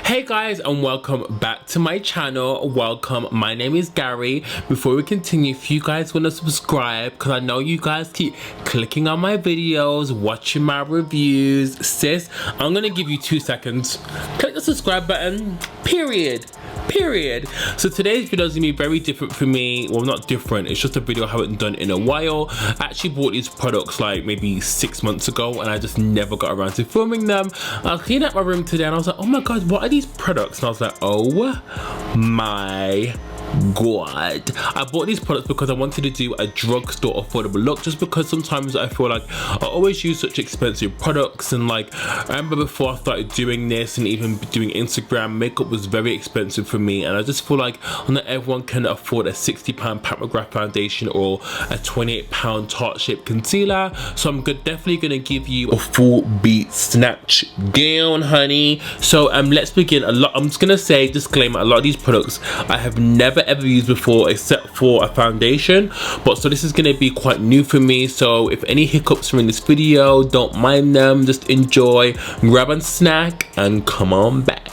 Hey guys, and welcome back to my channel. Welcome, my name is Gary. Before we continue, if you guys want to subscribe, because I know you guys keep clicking on my videos, watching my reviews, sis, I'm gonna give you 2 seconds. Click the subscribe button, period. So today's video is gonna be very different for me. Well, not different, it's just a video I haven't done in a while. I actually bought these products like maybe 6 months ago and I just never got around to filming them. I was cleaning up my room today and I was like, oh my god, what are these products? And I was like, oh my god. I bought these products because I wanted to do a drugstore affordable look, just because sometimes I feel like I always use such expensive products, and like I remember before I started doing this and even doing Instagram, makeup was very expensive for me, and I just feel like not everyone can afford a £60 Pat McGrath foundation or a £28 Tarte Shape concealer. So I'm definitely gonna give you a full beat snatch down, honey. So let's begin. I'm just gonna say disclaimer, a lot of these products I have never ever used before except for a foundation, but so this is going to be quite new for me. So if any hiccups are in this video, don't mind them, just enjoy, grab a snack and come on back.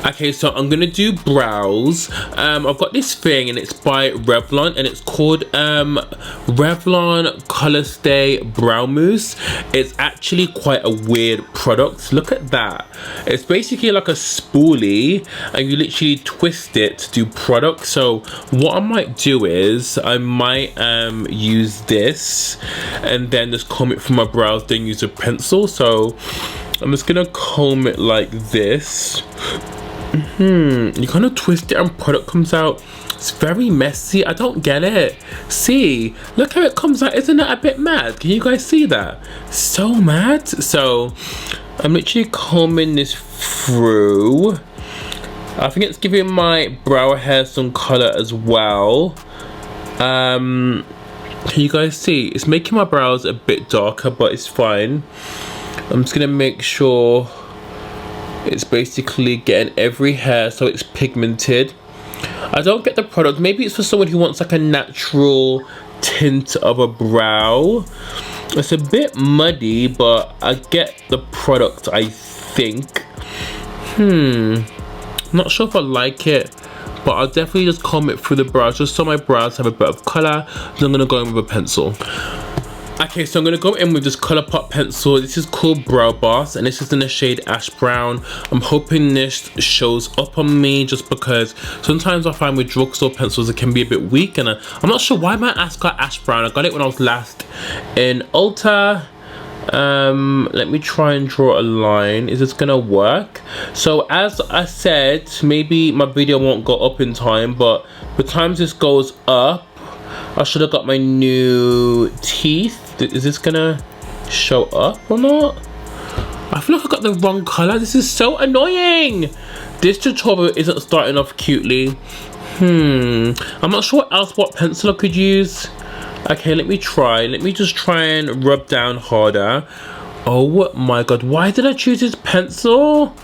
Okay, so I'm gonna do brows. I've got this thing and it's by Revlon and it's called Revlon Color Stay Brow Mousse. It's actually quite a weird product. Look at that. It's basically like a spoolie and you literally twist it to do product. So what I might do is I might use this and then just comb it from my brows, then use a pencil. So I'm just gonna comb it like this. You kind of twist it and product comes out. It's very messy. I don't get it. See, look how it comes out. Isn't that a bit mad? Can you guys see that? So mad. So I'm literally combing this through. I think it's giving my brow hair some color as well. Can you guys see? It's making my brows a bit darker, but it's fine. I'm just gonna make sure it's basically getting every hair so it's pigmented. I don't get the product. Maybe it's for someone who wants like a natural tint of a brow. It's a bit muddy, but I get the product, I think. Not sure if I like it, but I'll definitely just comb it through the brows just so my brows have a bit of color. Then I'm gonna go in with a pencil. Okay, so I'm gonna go in with this ColourPop pencil. This is called Brow Boss and this is in the shade Ash Brown. I'm hoping this shows up on me just because sometimes I find with drugstore pencils it can be a bit weak, and I'm not sure why my ass got Ash Brown. I got it when I was last in Ulta. Let me try and draw a line. Is this gonna work? So as I said, maybe my video won't go up in time, but the times this goes up, I should have got my new teeth. Is this gonna show up or not? I feel like I got the wrong color. This is so annoying. This tutorial isn't starting off cutely. I'm not sure what pencil I could use. Okay, let me try. Let me just try and rub down harder. Oh my god, why did I choose this pencil?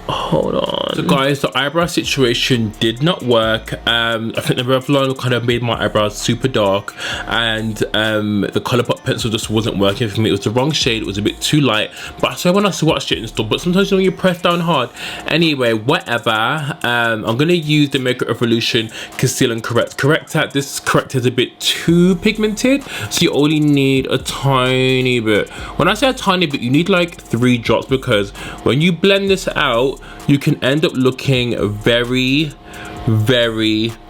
Hold on. So guys, the eyebrow situation did not work. I think the Revlon kind of made my eyebrows super dark, and the ColourPop pencil just wasn't working for me. It was the wrong shade, it was a bit too light, but I swear when I swatched it and stuff, but sometimes when you press down hard. Anyway, whatever. I'm gonna use the Makeup Revolution Conceal and Corrector. This corrector is a bit too pigmented, so you only need a tiny bit. When I say a tiny bit, you need like 3 drops, because when you blend this out, you can end up looking very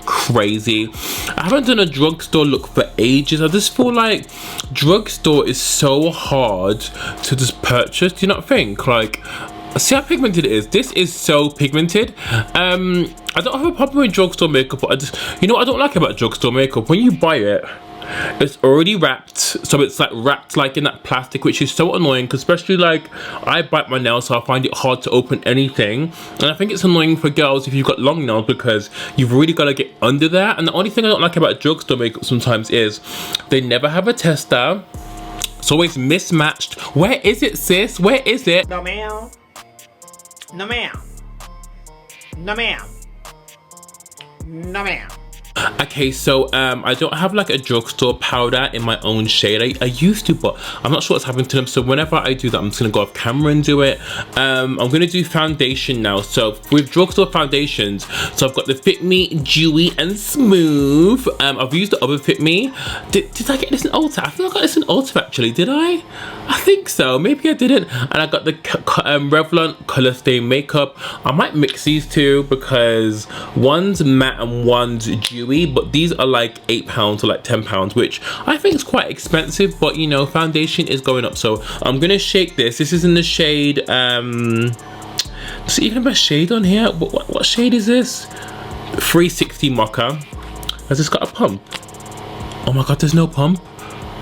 crazy. I haven't done a drugstore look for ages. I just feel like drugstore is so hard to just purchase. Do you not think? Like, see how pigmented it is? This is so pigmented. I don't have a problem with drugstore makeup, but I just, you know what I don't like about drugstore makeup? When you buy it, it's already wrapped, so it's like wrapped like in that plastic, which is so annoying, because especially like I bite my nails, so I find it hard to open anything, and I think it's annoying for girls if you've got long nails, because you've really got to get under there. And the only thing I don't like about drugstore makeup sometimes is they never have a tester. It's always mismatched. Where is it, sis? Where is it? No ma'am. No ma'am. No ma'am. No ma'am. Okay, so I don't have like a drugstore powder in my own shade. I used to, but I'm not sure what's happened to them. So whenever I do that, I'm just gonna go off camera and do it. I'm gonna do foundation now. So with drugstore foundations, so I've got the Fit Me Dewy and Smooth. I've used the other Fit Me. Did I get this in Ulta? I think I got this in Ulta actually. Did I? I think so. Maybe I didn't. And I got the Revlon Color Stay Makeup. I might mix these two because one's matte and one's dewy, but these are like £8 or like £10, which I think is quite expensive, but you know, foundation is going up. So I'm gonna shake this. This is in the shade does it even have a shade on here? What shade is this? 360 Mocha. Has this got a pump? Oh my god, there's no pump.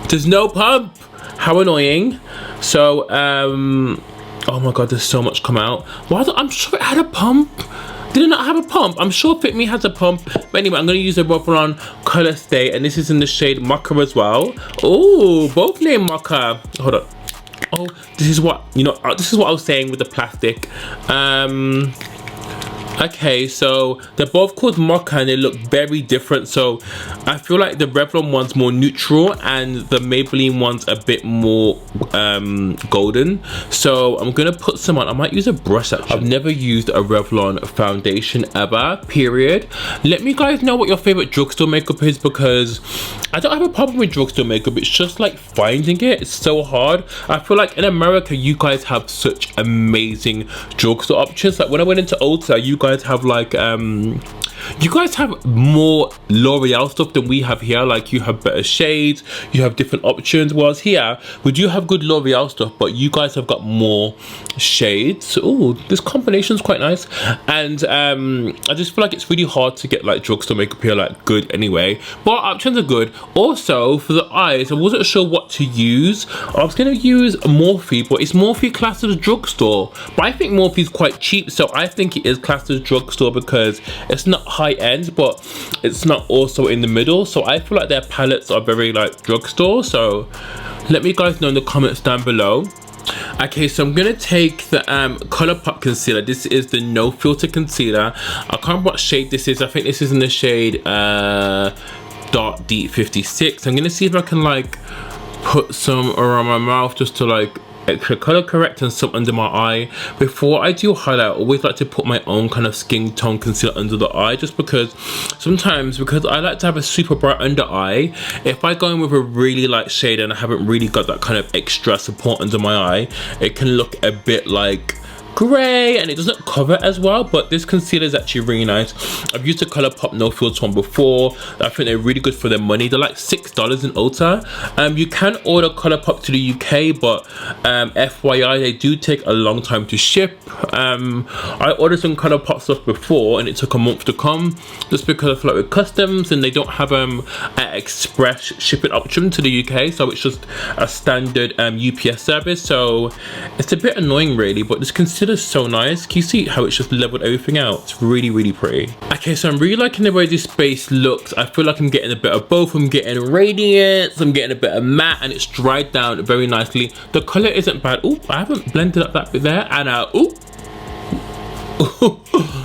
There's no pump. How annoying. So oh my god, there's so much come out. I'm sure it had a pump. Did it not have a pump? I'm sure Fit Me has a pump. But anyway, I'm going to use the Revlon Color Stay, and this is in the shade Mocha as well. Oh, both named Mocha. Hold on. Oh, this is what, you know, this is what I was saying with the plastic. Okay, so they're both called Mocha and they look very different. So I feel like the Revlon one's more neutral and the Maybelline one's a bit more golden. So I'm gonna put some on. I might use a brush actually. I've never used a Revlon foundation ever, period. Let me guys know what your favorite drugstore makeup is, because I don't have a problem with drugstore makeup. It's just like finding it. It's so hard. I feel like in America, you guys have such amazing drugstore options. Like when I went into Ulta, you guys have like you guys have more L'Oreal stuff than we have here. Like you have better shades, you have different options. Whereas here, we do have good L'Oreal stuff, but you guys have got more shades. Oh, this combination is quite nice. And I just feel like it's really hard to get like drugstore makeup here like good anyway. But options are good. Also for the eyes, I wasn't sure what to use. I was gonna use Morphe, but it's Morphe classed as drugstore. But I think Morphe is quite cheap, so I think it is classed as drugstore because it's not high end, but it's not also in the middle. So I feel like their palettes are very like drugstore. So let me guys know in the comments down below. Okay, so I'm gonna take the ColourPop concealer. This is the no filter concealer. I can't remember what shade this is. I think this is in the shade Dark Deep 56. I'm gonna see if I can like put some around my mouth just to like extra color correct and some under my eye. Before I do highlight, I always like to put my own kind of skin tone concealer under the eye, just because sometimes, because I like to have a super bright under eye, if I go in with a really light shade and I haven't really got that kind of extra support under my eye, it can look a bit like grey and it doesn't cover as well. But this concealer is actually really nice. I've used the ColourPop no filter one before. I think they're really good for their money. They're like $6 in Ulta. You can order ColourPop to the UK, but FYI, they do take a long time to ship. I ordered some ColourPop stuff before and it took a month to come, just because I feel like with customs and they don't have an express shipping option to the UK, so it's just a standard UPS service. So it's a bit annoying really, but this concealer is so nice. Can you see how it's just leveled everything out? It's really, really pretty. Okay, so I'm really liking the way this base looks. I feel like I'm getting a bit of both. I'm getting radiance, I'm getting a bit of matte, and it's dried down very nicely. The color isn't bad. Oh, I haven't blended up that bit there. And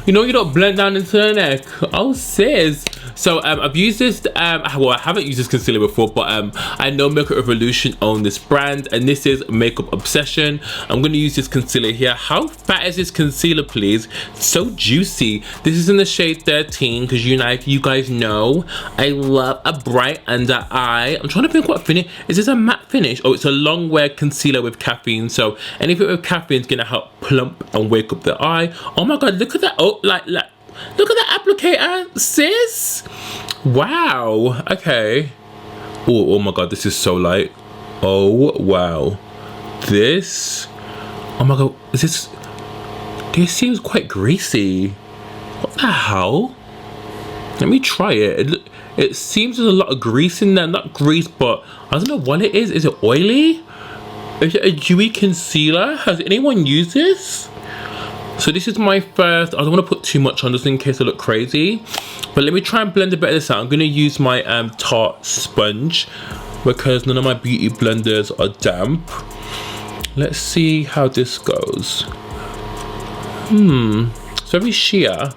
you know, you don't blend down into the neck. Oh sis. So I've used this, well, I haven't used this concealer before, but I know Makeup Revolution own this brand, and this is Makeup Obsession. I'm going to use this concealer here. How fat is this concealer, please? It's so juicy. This is in the shade 13, because you guys know I love a bright under eye. I'm trying to think what finish. Is this a matte finish? Oh, it's a long wear concealer with caffeine. So anything with caffeine is going to help plump and wake up the eye. Oh my god, look at that. Oh, like look at that applicator, sis. Wow. Okay. Oh my god, this is so light. Oh wow. This, oh my god, this seems quite greasy. What the hell? Let me try it. It seems there's a lot of grease in there. Not grease, but I don't know what it is. Is it oily? Is it a dewy concealer? Has anyone used this? So this is my first. I don't want to put too much on just in case I look crazy, but let me try and blend a bit of this out. I'm going to use my Tarte sponge because none of my beauty blenders are damp. Let's see how this goes. It's very sheer.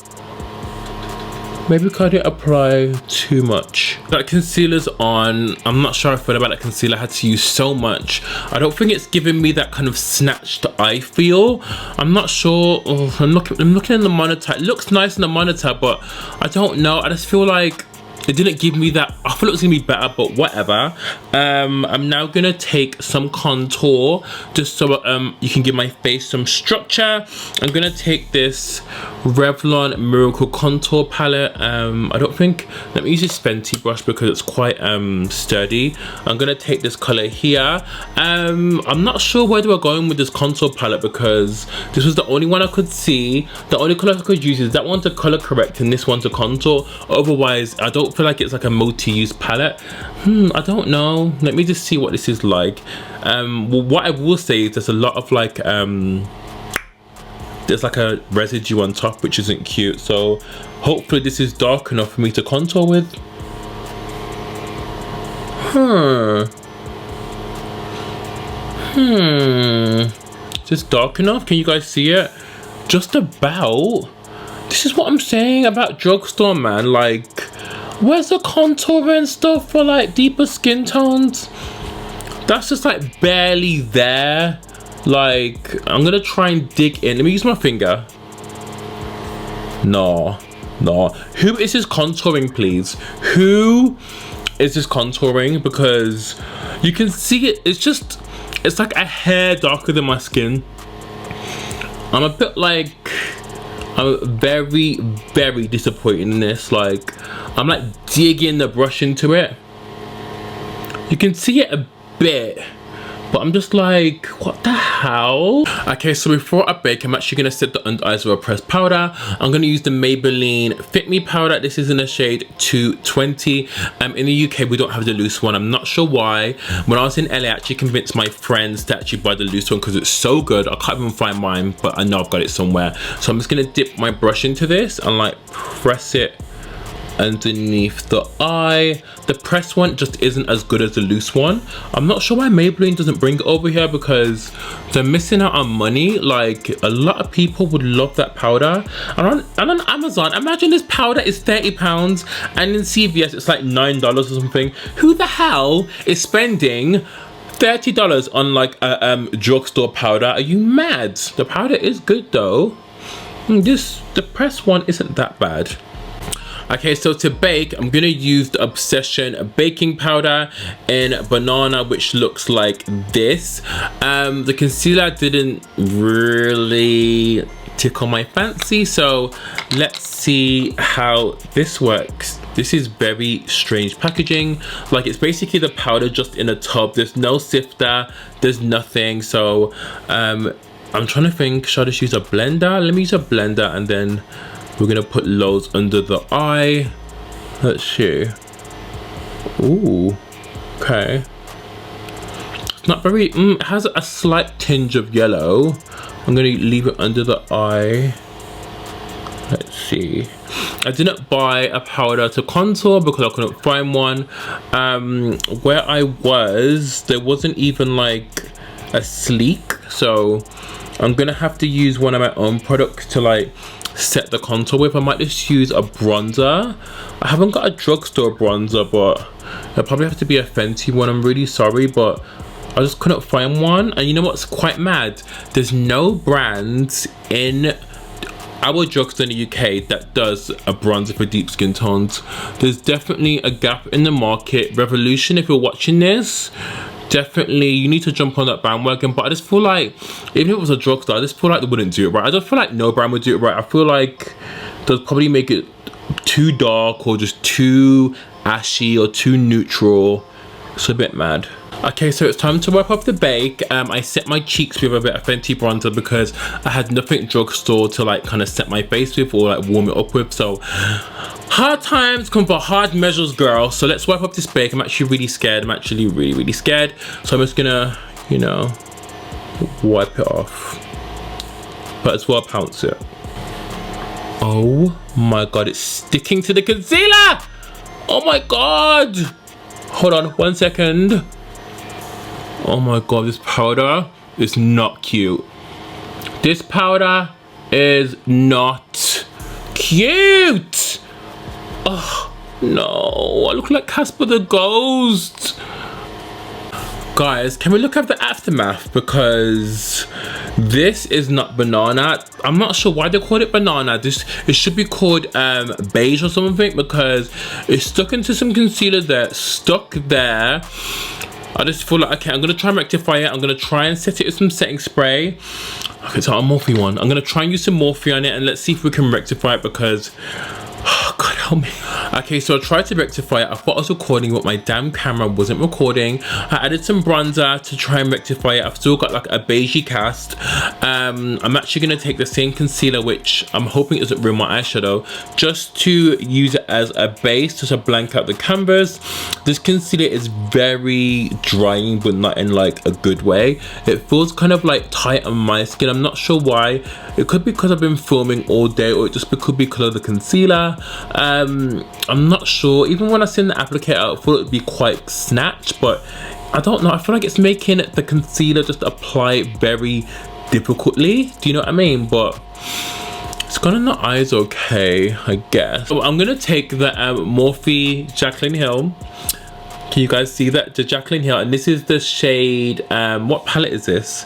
Maybe because I didn't apply too much. That concealer's on. I'm not sure how I feel about that concealer. I had to use so much. I don't think it's giving me that kind of snatched eye feel. I'm not sure. Oh, I'm looking in the monitor. It looks nice in the monitor, but I don't know. I just feel like it didn't give me that. I thought it was gonna be better, but whatever. I'm now gonna take some contour just so you can give my face some structure. I'm gonna take this Revlon Miracle Contour Palette. I don't think, let me use this Fenty brush because it's quite sturdy. I'm gonna take this color here. I'm not sure where they were going with this contour palette because this was the only one I could see. The only color I could use is that one to color correct and this one to contour. Otherwise, I don't feel like it's like a multi-use palette. I don't know. Let me just see what this is like. Well, what I will say is there's a lot of like there's like a residue on top which isn't cute, so hopefully this is dark enough for me to contour with. Is this dark enough? Can you guys see it? Just about. This is what I'm saying about Drugstore, man. Like, where's the contour and stuff for like deeper skin tones? That's just like barely there. Like, I'm gonna try and dig in. Let me use my finger. No. Who is this contouring, please? Who is this contouring? Because you can see it. It's like a hair darker than my skin. I'm a bit like, I'm very, very disappointed in this. Like, I'm like digging the brush into it. You can see it a bit, but I'm just like, what the hell? Okay, so before I bake, I'm actually gonna set the under eyes with a pressed powder. I'm gonna use the Maybelline Fit Me powder. This is in the shade 220. In the UK, we don't have the loose one. I'm not sure why. When I was in LA, I actually convinced my friends to actually buy the loose one because it's so good. I can't even find mine, but I know I've got it somewhere. So I'm just gonna dip my brush into this and like press it underneath the eye. The pressed one just isn't as good as the loose one. I'm not sure why Maybelline doesn't bring it over here because they're missing out on money. Like, a lot of people would love that powder. And on Amazon, imagine this powder is £30 and in CVS it's like $9 or something. Who the hell is spending $30 on like a drugstore powder? Are you mad? The powder is good though. The pressed one isn't that bad. Okay, so to bake, I'm gonna use the Obsession baking powder in Banana, which looks like this. The concealer didn't really tickle my fancy, so let's see how this works. This is very strange packaging. Like, it's basically the powder just in a tub. There's no sifter, there's nothing. So I'm trying to think, should I just use a blender? Let me use a blender and then we're gonna put loads under the eye. Let's see. Ooh, okay. It's not very, it has a slight tinge of yellow. I'm gonna leave it under the eye. Let's see. I didn't buy a powder to contour because I couldn't find one. Where I was, there wasn't even like a sleek. So I'm gonna have to use one of my own products to like set the contour with. I might just use a bronzer. I haven't got a drugstore bronzer, but it'll probably have to be a Fenty one. I'm really sorry, but I just couldn't find one. And you know what's quite mad? There's no brands in our drugstore in the UK that does a bronzer for deep skin tones. There's definitely a gap in the market. Revolution, if you're watching this, definitely you need to jump on that bandwagon. But I just feel like even if it was a drugstore, I just feel like they wouldn't do it right. I just feel like no brand would do it right. I feel like they'll probably make it too dark or just too ashy or too neutral. It's a bit mad. Okay, so it's time to wipe off the bake. I set my cheeks with a bit of Fenty bronzer because I had nothing drugstore to like kind of set my face with or like warm it up with. So hard times come for hard measures, girl. So let's wipe off this bake. I'm actually really scared. I'm actually really scared. So I'm just gonna, you know, wipe it off. But as well, pounce it. Oh my god, it's sticking to the concealer! Oh my god! Hold on 1 second. Oh my god, this powder is not cute. This powder is not cute. Oh no, I look like Casper the Ghost. Guys, can we look at the aftermath? Because this is not banana. I'm not sure why they called it banana. It should be called beige or something, because it's stuck into some concealer stuck there. I just feel like, okay, I'm gonna try and rectify it. I'm gonna try and set it with some setting spray. Okay, so a Morphe one. I'm gonna try and use some Morphe on it, and let's see if we can rectify it, because oh, God help me. Okay, so I tried to rectify it. I thought I was recording, but my damn camera wasn't recording. I added some bronzer to try and rectify it. I've still got like a beigey cast. I'm actually gonna take the same concealer, which I'm hoping isn't ruin my eyeshadow, just to use it as a base, just to blank out the canvas. This concealer is very drying, but not in like a good way. It feels kind of like tight on my skin. I'm not sure why. It could be because I've been filming all day, or it just could be because of the concealer. I'm not sure. Even when I send the applicator out, I thought it would be quite snatched, but I don't know. I feel like it's making the concealer just apply very difficultly. Do you know what I mean? But it's gone in the eyes okay, I guess. So I'm gonna take the Morphe Jacklyn Hill. Can you guys see that? The Jacklyn Hill, and this is the shade, what palette is this?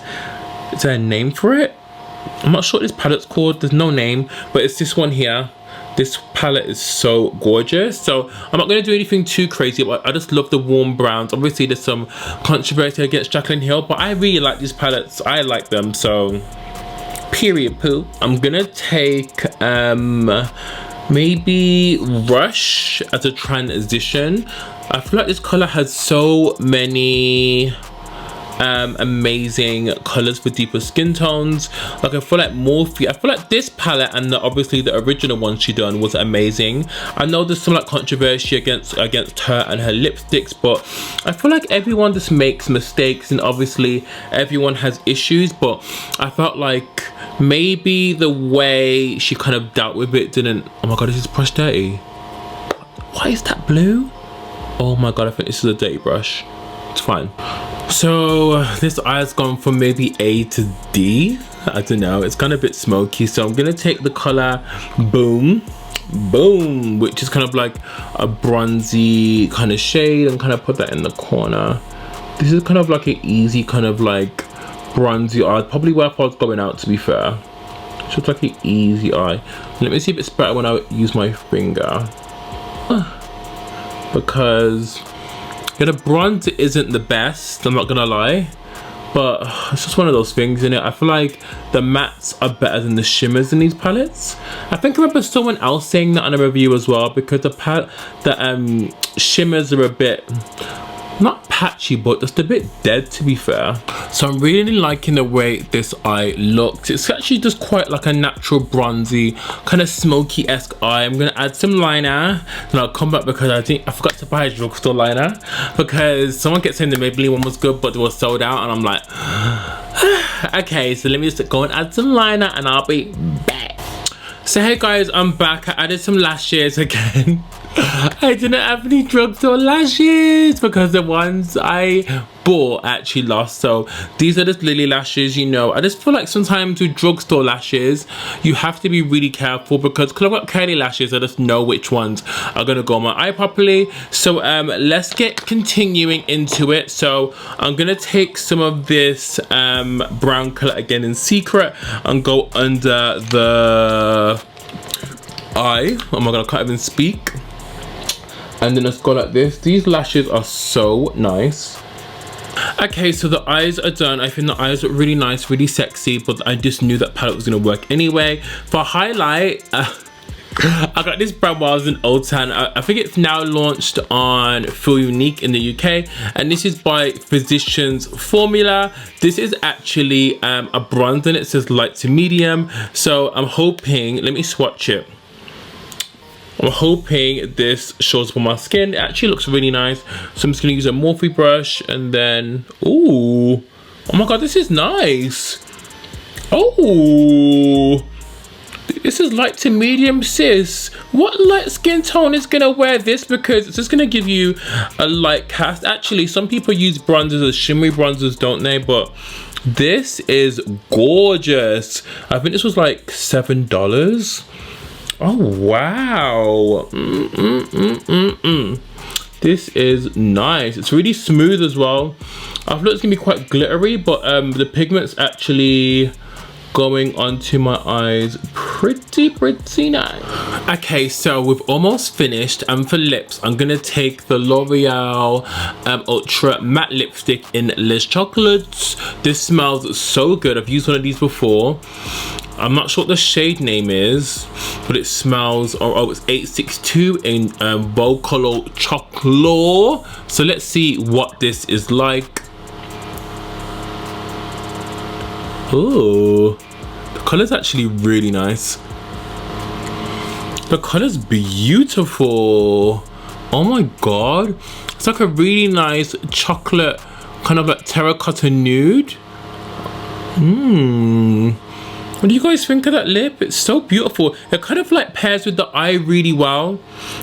Is there a name for it? I'm not sure what this palette's called. There's no name, but it's this one here. This palette is so gorgeous. So I'm not going to do anything too crazy, but I just love the warm browns. Obviously there's some controversy against Jacklyn Hill, but I really like these palettes. I like them, so period poo. I'm gonna take maybe Rush as a transition. I feel like this color has so many amazing colors for deeper skin tones. Like I feel like Morphe, I feel like this palette and obviously the original one she done was amazing. I know there's some like controversy against her and her lipsticks, but I feel like everyone just makes mistakes, and obviously everyone has issues, but I felt like maybe the way she kind of dealt with it didn't. Oh my god, this is brush dirty. Why is that blue? Oh my god, I think this is a dirty brush. It's fine. So this eye has gone from maybe A to D. I don't know, it's kind of a bit smoky, so I'm gonna take the color Boom, which is kind of like a bronzy kind of shade, and kind of put that in the corner. This is kind of like an easy kind of like bronzy eye, probably where I was going out, to be fair. It's just like an easy eye. Let me see if it's better when I use my finger, because yeah, the bronze isn't the best, I'm not gonna lie, but it's just one of those things, innit? I feel like the mattes are better than the shimmers in these palettes. I think I remember someone else saying that on a review as well, because the shimmers are a bit, not patchy, but just a bit dead, to be fair. So I'm really liking the way this eye looks. It's actually just quite like a natural bronzy, kind of smoky-esque eye. I'm gonna add some liner, and I'll come back because I think I forgot to buy a drugstore liner, because someone kept saying the Maybelline one was good, but they were sold out, and I'm like, okay, so let me just go and add some liner, and I'll be back. So hey guys, I'm back. I added some lashes again. I didn't have any drugstore lashes because the ones I bought actually lost. So these are just Lily lashes, you know. I just feel like sometimes with drugstore lashes, you have to be really careful, because I've got curly lashes, I just know which ones are gonna go on my eye properly. So let's get continuing into it. So I'm gonna take some of this brown color again in Secret and go under the eye. Oh my god, I can't even speak. And then let's go like this. These lashes are so nice. Okay, so the eyes are done. I think the eyes look really nice, really sexy, but I just knew that palette was gonna work anyway. For highlight, I got this brand while I was in Old Town. I think it's now launched on Feel Unique in the UK, and this is by Physicans Formula. This is actually a bronze, and it says light to medium. So I'm hoping, let me swatch it. I'm hoping this shows up on my skin. It actually looks really nice. So I'm just gonna use a Morphe brush, and then, ooh, oh my god, this is nice. Oh, this is light to medium, sis. What light skin tone is gonna wear this? Because it's just gonna give you a light cast. Actually, some people use bronzers as shimmery bronzers, don't they? But this is gorgeous. I think this was like $7. Oh wow. This is nice. It's really smooth as well. I thought it's gonna be quite glittery, but the pigment's actually going onto my eyes pretty nice. Okay, so we've almost finished, and for lips I'm gonna take the L'Oreal Ultra Matte Lipstick in Les Chocolates. This smells so good. I've used one of these before. I'm not sure what the shade name is, but it smells, oh it's 862 in Volcolor Chocolate. So let's see what this is like. Oh, the color's actually really nice. The color's beautiful. Oh my god. It's like a really nice chocolate, kind of like terracotta nude. What do you guys think of that lip? It's so beautiful. It kind of like pairs with the eye really well.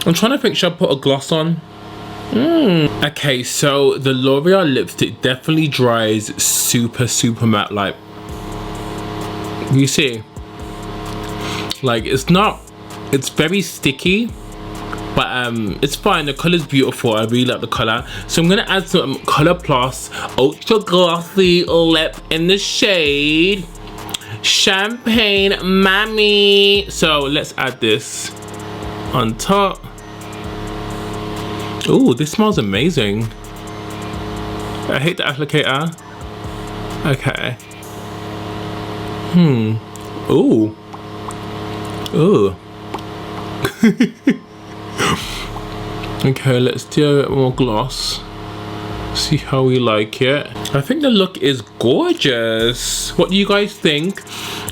I'm trying to think, should I put a gloss on? Okay, so the L'Oreal lipstick definitely dries super matte. Like, you see, like it's very sticky, but it's fine. The color's beautiful. I really like the color. So I'm gonna add some Color Plus Ultra Glossy Lip in the shade Champagne Mami. So let's add this on top. Oh, this smells amazing. I hate the applicator. Okay. Ooh. Ooh. Okay, let's do a bit more gloss. See how we like it. I think the look is gorgeous. What do you guys think?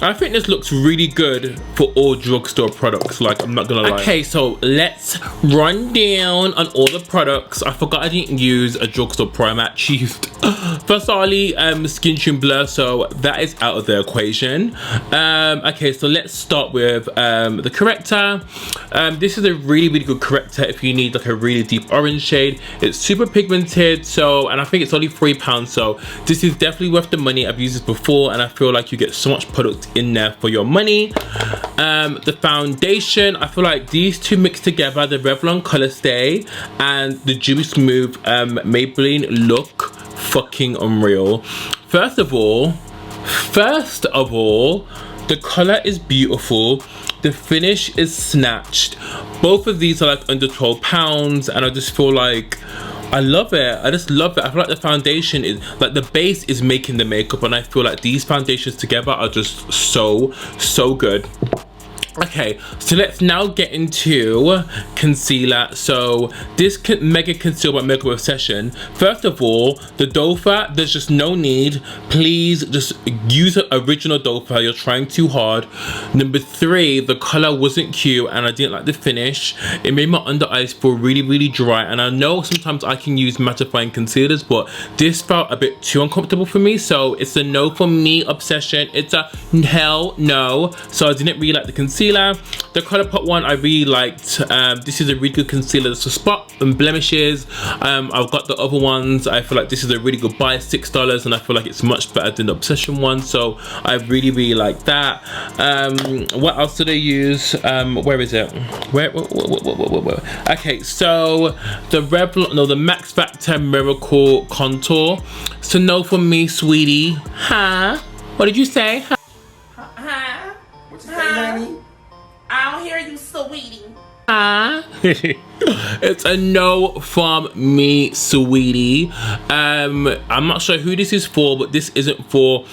I think this looks really good for all drugstore products, like, I'm not gonna lie. Okay, so let's run down on all the products. I forgot I didn't use a drugstore primer. I actually used Versace Skin Tune Blur, so that is out of the equation. Okay, so let's start with the corrector. This is a really good corrector if you need like a really deep orange shade. It's super pigmented, so, and I think it's only £3, so this is definitely worth the money. I've used this before and I feel like you get so much product in there for your money. The foundation, I feel like these two mixed together, the Revlon Color Stay and the Dewy Smooth Maybelline, look fucking unreal. First of all, the color is beautiful. The finish is snatched. Both of these are like under £12, and I just feel like I love it. I just love it. I feel like the foundation is like, the base is making the makeup, and I feel like these foundations together are just so good. Okay, so let's now get into concealer. So this Mega Conceal by Makeup Obsession. First of all, the doe foot, there's just no need. Please just use an original doe foot. You're trying too hard. Number 3, the color wasn't cute and I didn't like the finish. It made my under eyes feel really dry, and I know sometimes I can use mattifying concealers, but this felt a bit too uncomfortable for me, so it's a no for me. Obsession, it's a hell no. So I didn't really like the concealer. The ColourPop one I really liked. This is a really good concealer. It's a spot and blemishes. I've got the other ones. I feel like this is a really good buy, $6, and I feel like it's much better than the Obsession one, so I really like that. What else did I use? Where is it? Where? Okay, so the Revlon, no, the Max Factor Miracle Contour. So no for me, sweetie. Huh? What did you say? Huh? What you say, honey? I don't hear you, sweetie. It's a no from me, sweetie. I'm not sure who this is for, but this isn't for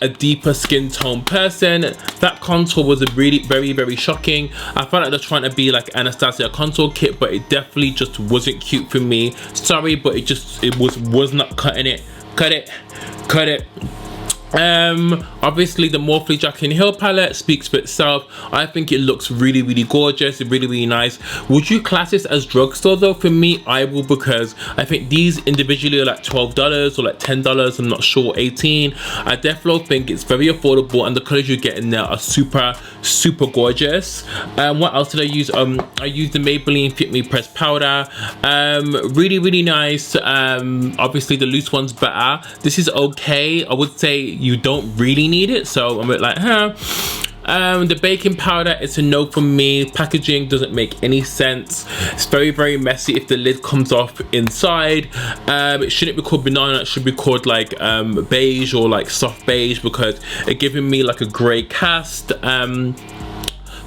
a deeper skin tone person. That contour was really very shocking. I felt like they're trying to be like Anastasia contour kit, but it definitely just wasn't cute for me. Sorry, but it was not cutting it. Cut it. Obviously the Morphe Jacklyn Hill palette speaks for itself. I think it looks really gorgeous and really nice. Would you class this as drugstore though? For me, I will, because I think these individually are like $12 or like $10. I'm not sure, 18. I definitely think it's very affordable, and the colors you get in there are super gorgeous. What else did I use? I used the Maybelline Fit Me Pressed Powder. Really nice. Obviously the loose one's better. This is okay. I would say you don't really need it, so I'm a bit like, huh. The baking powder, it's a no from me. Packaging doesn't make any sense. It's very, very messy if the lid comes off inside. It shouldn't be called banana, it should be called like beige or like soft beige, because it's giving me like a grey cast.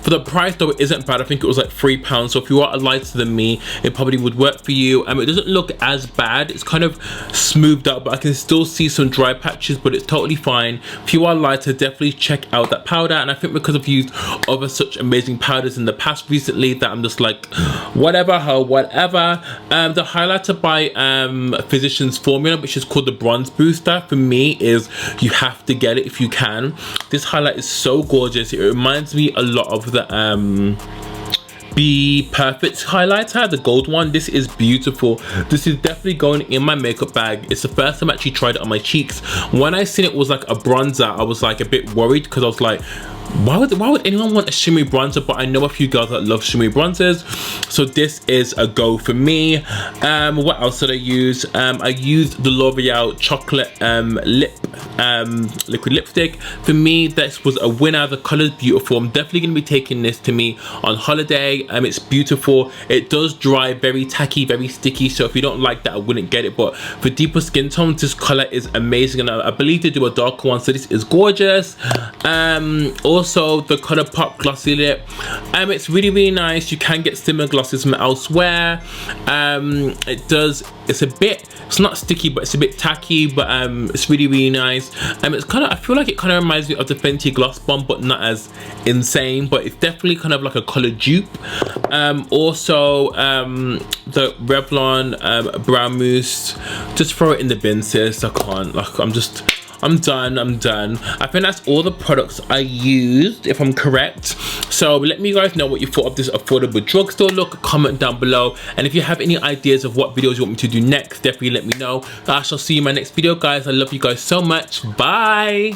For the price though, it isn't bad. I think it was like £3, so if you are lighter than me, it probably would work for you. It doesn't look as bad. It's kind of smoothed out, but I can still see some dry patches, but it's totally fine. If you are lighter, definitely check out that powder. And I think because I've used other such amazing powders in the past recently, that I'm just like, whatever, whatever. The highlighter by Physicans formula, which is called the Bronze Booster, for me is, you have to get it if you can. This highlight is so gorgeous. It reminds me a lot of the Be Perfect highlighter, the gold one. This is beautiful. This is definitely going in my makeup bag. It's the first time I actually tried it on my cheeks. When I seen it was like a bronzer, I was like a bit worried, because I was like, why would anyone want a shimmery bronzer? But I know a few girls that love shimmery bronzers, so this is a go for me. What else did I use? I used the L'Oreal chocolate liquid lipstick. For me, this was a winner. The color's beautiful. I'm definitely going to be taking this to me on holiday. It's beautiful. It does dry very tacky, very sticky, so if you don't like that, I wouldn't get it. But for deeper skin tones, this color is amazing, and I believe they do a darker one, so this is gorgeous. Also the ColourPop glossy lip, it's really, really nice. You can get similar glosses from elsewhere. It's not sticky, but it's a bit tacky, but it's really, really nice. It's kind of, I feel like it kind of reminds me of the Fenty Gloss Bomb, but not as insane, but it's definitely kind of like a color dupe. Also the Revlon brow mousse, just throw it in the bin, sis. I can't, like, I'm done. I think that's all the products I used, if I'm correct. So let me guys know what you thought of this affordable drugstore look. Comment down below, and if you have any ideas of what videos you want me to do next, definitely let me know. I shall see you in my next video, guys. I love you guys so much. Bye.